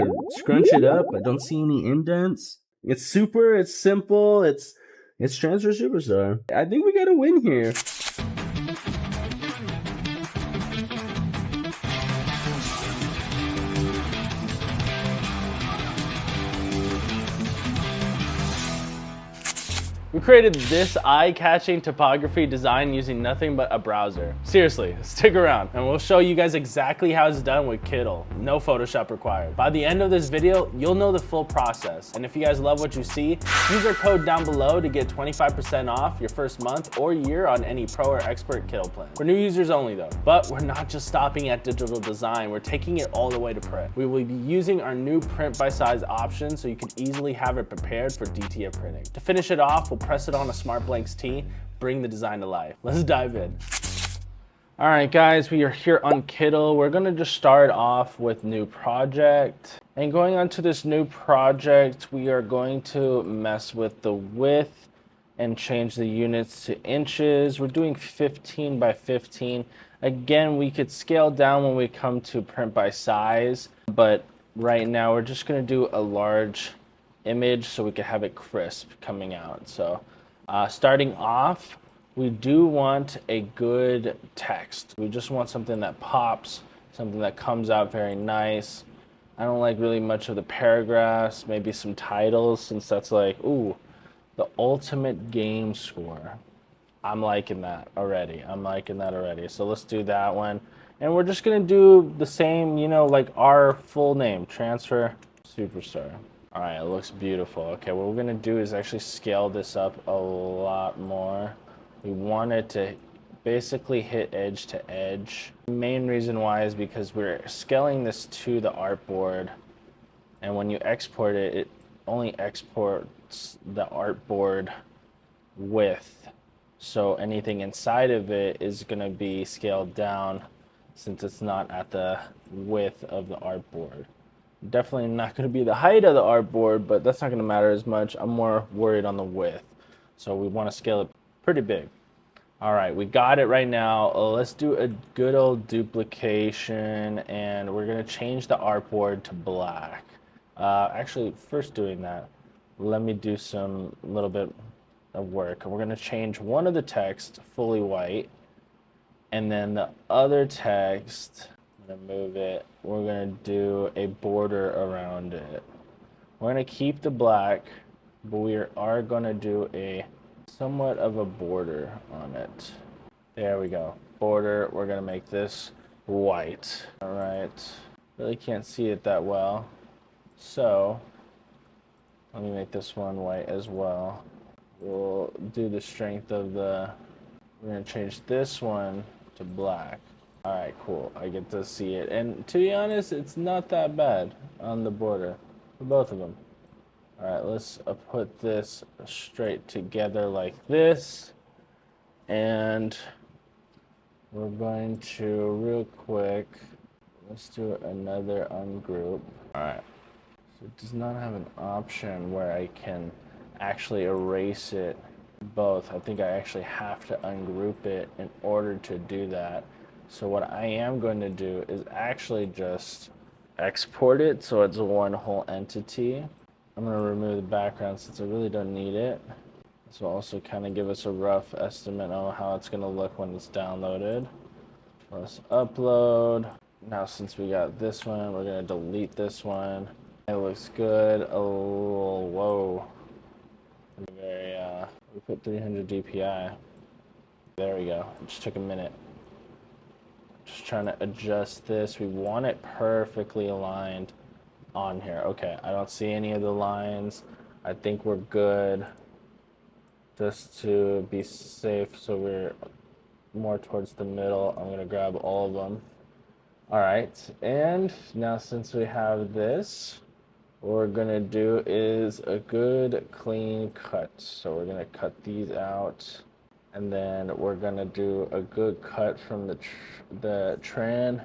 can scrunch it up. I don't see any indents. It's simple, it's Transfer Superstar. I think we got a win here. We created this eye-catching typography design using nothing but a browser. Seriously, stick around and we'll show you guys exactly how it's done with Kittl. No Photoshop required. By the end of this video, you'll know the full process. And if you guys love what you see, use our code down below to get 25% off your first month or year on any Pro or Expert Kittl plan. For new users only though. But we're not just stopping at digital design, we're taking it all the way to print. We will be using our new print by size option so you can easily have it prepared for DTF printing. To finish it off, we'll press it on a Smart Blanks tee, bring the design to life. Let's dive in. All right, guys, we are here on Kittl. We're gonna just start off with new project. And going on to this new project, we are going to mess with the width and change the units to inches. We're doing 15 by 15. Again, we could scale down when we come to print by size, but right now we're just gonna do a large image so we can have it crisp coming out. So starting off, we do want a good text. We just want something that pops, something that comes out very nice. I don't like really much of the paragraphs, maybe some titles, since that's like, ooh, the ultimate game score. I'm liking that already. So let's do that one. And we're just gonna do the same, you know, like our full name, Transfer Superstar. All right, it looks beautiful. Okay, what we're gonna do is actually scale this up a lot more. We want it to basically hit edge to edge. The main reason why is because we're scaling this to the artboard, and when you export it, it only exports the artboard width. So anything inside of it is gonna be scaled down since it's not at the width of the artboard. Definitely not going to be the height of the artboard, but that's not going to matter as much. I'm more worried on the width. So we want to scale it pretty big. All right, we got it right now. Let's do a good old duplication, and we're going to change the artboard to black. Actually, first doing that, let me do some little bit of work. We're going to change one of the text fully white, and then the other text, I'm gonna move it. We're gonna do a border around it. We're gonna keep the black, but we are gonna do a somewhat of a border on it. There we go. Border. We're gonna make this white. All right. Really can't see it that well, so let me make this one white as well. We'll do the strength of the. We're gonna change this one to black. All right, cool. I get to see it. And to be honest, it's not that bad on the border for both of them. All right, let's put this straight together like this. And we're going to, real quick, let's do another ungroup. All right. So it does not have an option where I can actually erase it both. I think I actually have to ungroup it in order to do that. So what I am going to do is actually just export it so it's one whole entity. I'm going to remove the background since I really don't need it. This will also kind of give us a rough estimate on how it's going to look when it's downloaded. Let's upload. Now since we got this one, we're going to delete this one. It looks good. Oh, whoa. Very, we put 300 DPI. There we go. It just took a minute. Just trying to adjust this. We want it perfectly aligned on here. Okay, I don't see any of the lines. I think we're good. Just to be safe, so we're more towards the middle, I'm gonna grab all of them. All right, and now since we have this, what we're gonna do is a good clean cut. So we're gonna cut these out. And then we're gonna do a good cut from the tran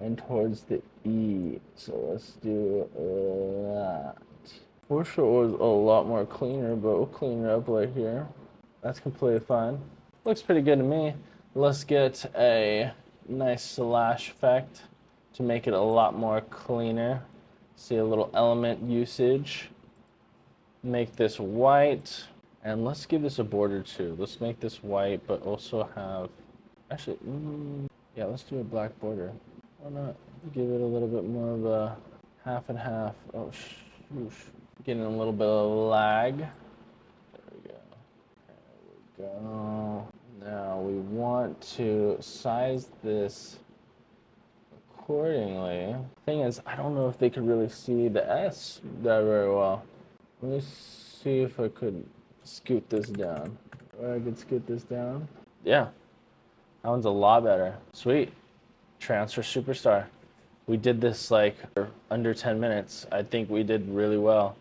and towards the E. So let's do that. Wish it was a lot more cleaner, but we'll clean it up right here. That's completely fine. Looks pretty good to me. Let's get a nice slash effect to make it a lot more cleaner. See a little element usage. Make this white, and let's give this a border too. Let's make this white, but also have, actually, yeah, let's do a black border. Why not give it a little bit more of a half and half? Oh, shoosh. Getting a little bit of lag. There we go. There we go. Now we want to size this accordingly. Thing is, I don't know if they could really see the S that very well. Let me see if I could scoot this down. Or I could scoot this down. Yeah, that one's a lot better. Sweet. Transfer Superstar. We did this like under 10 minutes. I think we did really well.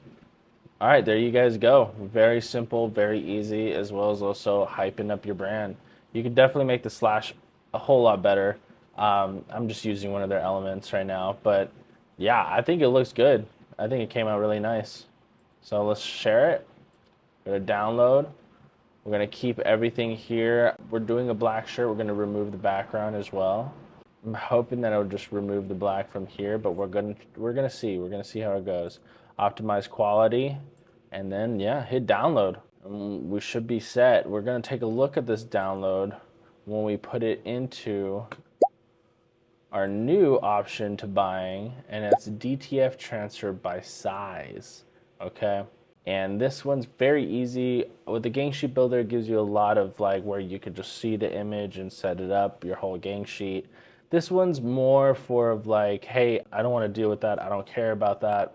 All right, there you guys go. Very simple, very easy, as well as also hyping up your brand. You can definitely make the slash a whole lot better. I'm just using one of their elements right now, but yeah, I think it looks good. I think it came out really nice. So let's share it. Go to download. We're gonna keep everything here. We're doing a black shirt. We're gonna remove the background as well. I'm hoping that it'll just remove the black from here, but we're gonna see. We're gonna see how it goes. Optimize quality, and then yeah, hit download. We should be set. We're gonna take a look at this download when we put it into our new option to buying, and it's DTF transfer by size. Okay, and this one's very easy. With the gang sheet builder, it gives you a lot of like where you could just see the image and set it up, your whole gang sheet. This one's more for like, hey, I don't want to deal with that. I don't care about that.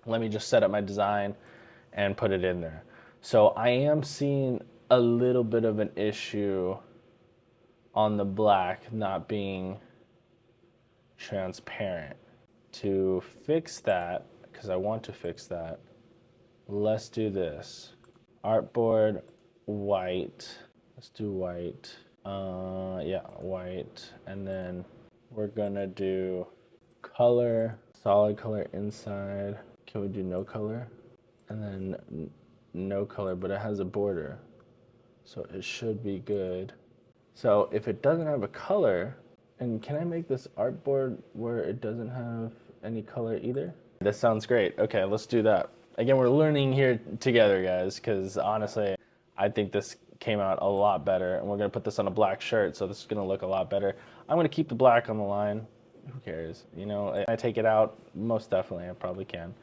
Let me just set up my design and put it in there. So I am seeing a little bit of an issue on the black not being transparent. To fix that, because I want to fix that, let's do this. Artboard, white. Let's do white. Yeah, white. And then we're gonna do color, solid color inside. Can we do no color? And then no color, but it has a border. So it should be good. So if it doesn't have a color, and can I make this artboard where it doesn't have any color either? This sounds great. Okay, let's do that. Again, we're learning here together, guys, because honestly, I think this came out a lot better, and we're gonna put this on a black shirt, so this is gonna look a lot better. I'm gonna keep the black on the line. Who cares? You know, I take it out, most definitely, I probably can.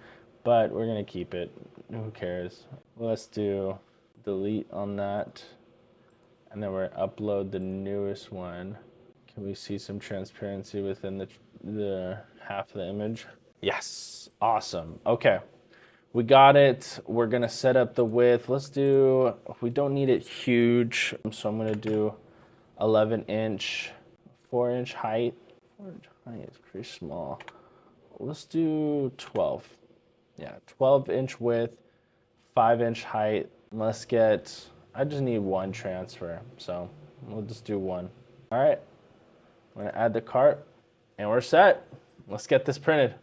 But we're gonna keep it. Who cares? Let's do delete on that. And then we're gonna upload the newest one. Can we see some transparency within the half of the image? Yes, awesome. Okay, we got it. We're gonna set up the width. Let's do, we don't need it huge, so I'm gonna do 11-inch, 4-inch height. 4-inch height is pretty small. Let's do 12. Yeah, 12-inch width, 5-inch height. Let's get, I just need one transfer, so we'll just do one. All right, I'm gonna add the cart, and we're set. Let's get this printed.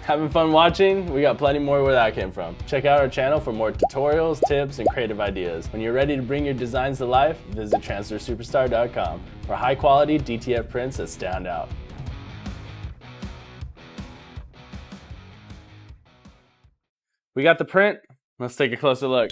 Having fun watching? We got plenty more where that came from. Check out our channel for more tutorials, tips, and creative ideas. When you're ready to bring your designs to life, visit TRANSFERYSuperstar.com for high quality DTF prints that stand out. We got the print. Let's take a closer look.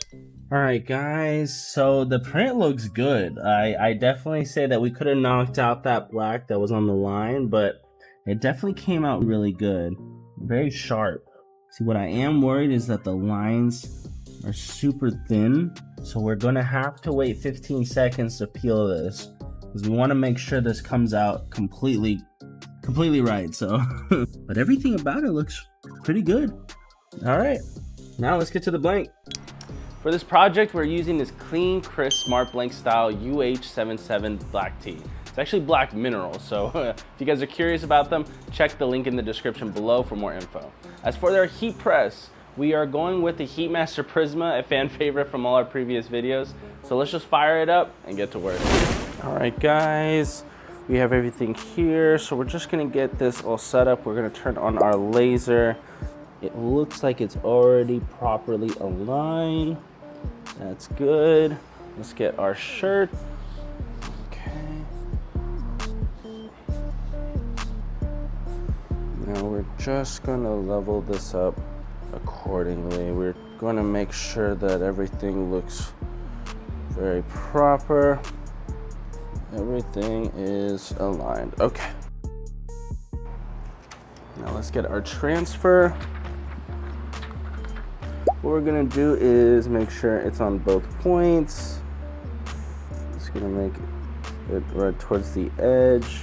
All right, guys, so the print looks good. I definitely say that we could have knocked out that black that was on the line, but it definitely came out really good. Very sharp. See, what I am worried is that the lines are super thin, so we're gonna have to wait 15 seconds to peel this, because we want to make sure this comes out completely right. So, but everything about it looks pretty good. All right, now let's get to the blank. For this project, we're using this clean, crisp, smart blank style UH77 black tee. It's actually black mineral, so if you guys are curious about them, check the link in the description below for more info. As for their heat press, we are going with the Heatmaster Prisma, a fan favorite from all our previous videos. So let's just fire it up and get to work. All right, guys, we have everything here. So we're just gonna get this all set up. We're gonna turn on our laser. It looks like it's already properly aligned. That's good. Let's get our shirt. Now we're just gonna level this up accordingly. We're gonna make sure that everything looks very proper. Everything is aligned. Okay. Now let's get our transfer. What we're gonna do is make sure it's on both points. Just gonna make it right towards the edge.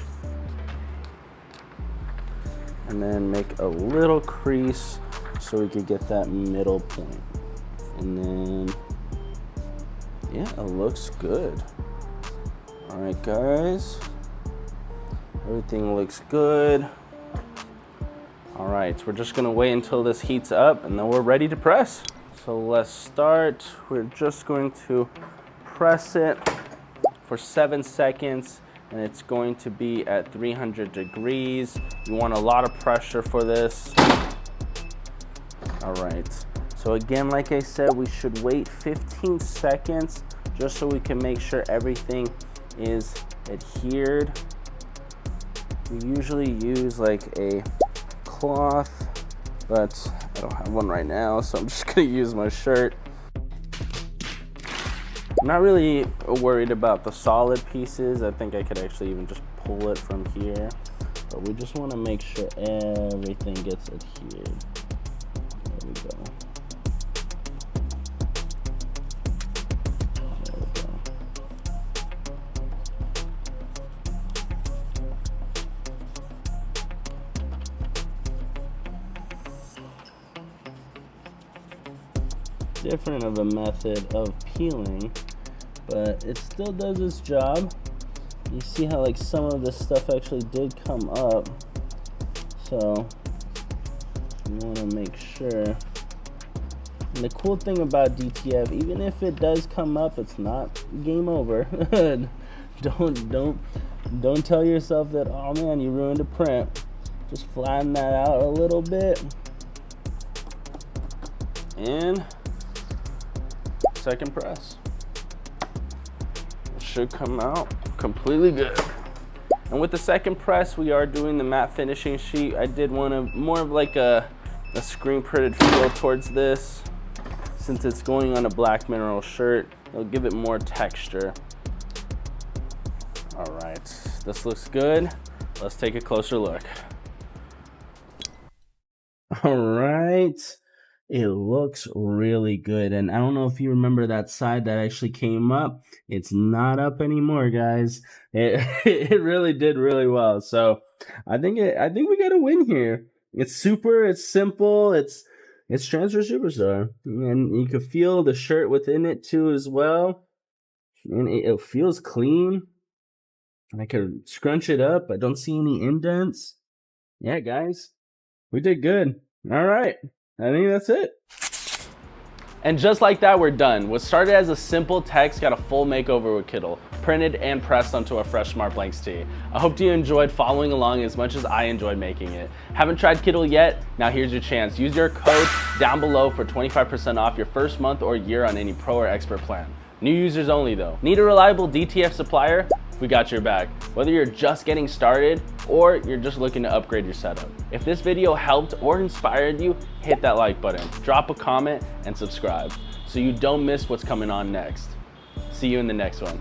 And then make a little crease so we could get that middle point. And then, yeah, it looks good. All right, guys. Everything looks good. All right, we're just gonna wait until this heats up and then we're ready to press. So let's start. We're just going to press it for 7 seconds and it's going to be at 300 degrees. You want a lot of pressure for this. All right, so again, like I said, we should wait 15 seconds just so we can make sure everything is adhered. We usually use like a cloth, but I don't have one right now, so I'm just gonna use my shirt. I'm not really worried about the solid pieces. I think I could actually even just pull it from here, but we just want to make sure everything gets adhered. There we go. There we go. Different of a method of peeling, but it still does its job. You see how like some of this stuff actually did come up, so you want to make sure. And the cool thing about DTF, even if it does come up, it's not game over. don't tell yourself that, oh man, you ruined a print. Just flatten that out a little bit and second press. It should come out completely good. And with the second press, we are doing the matte finishing sheet. I did want more of like a screen printed feel towards this. Since it's going on a black mineral shirt, it'll give it more texture. All right, this looks good. Let's take a closer look. All right. It looks really good. And I don't know if you remember that side that actually came up. It's not up anymore, guys. It really did really well. So I think we got a win here. It's super, it's simple, it's Transfer Superstar. And you can feel the shirt within it too as well. And it feels clean. I could scrunch it up. I don't see any indents. Yeah, guys, we did good. All right. I think that's it. And just like that, we're done. What started as a simple text got a full makeover with Kittl, printed and pressed onto a fresh Smart Blanks tee. I hope you enjoyed following along as much as I enjoyed making it. Haven't tried Kittl yet? Now here's your chance. Use your code down below for 25% off your first month or year on any Pro or Expert plan. New users only though. Need a reliable DTF supplier? We got your back. Whether you're just getting started or you're just looking to upgrade your setup. If this video helped or inspired you, hit that like button, drop a comment, and subscribe so you don't miss what's coming on next. See you in the next one.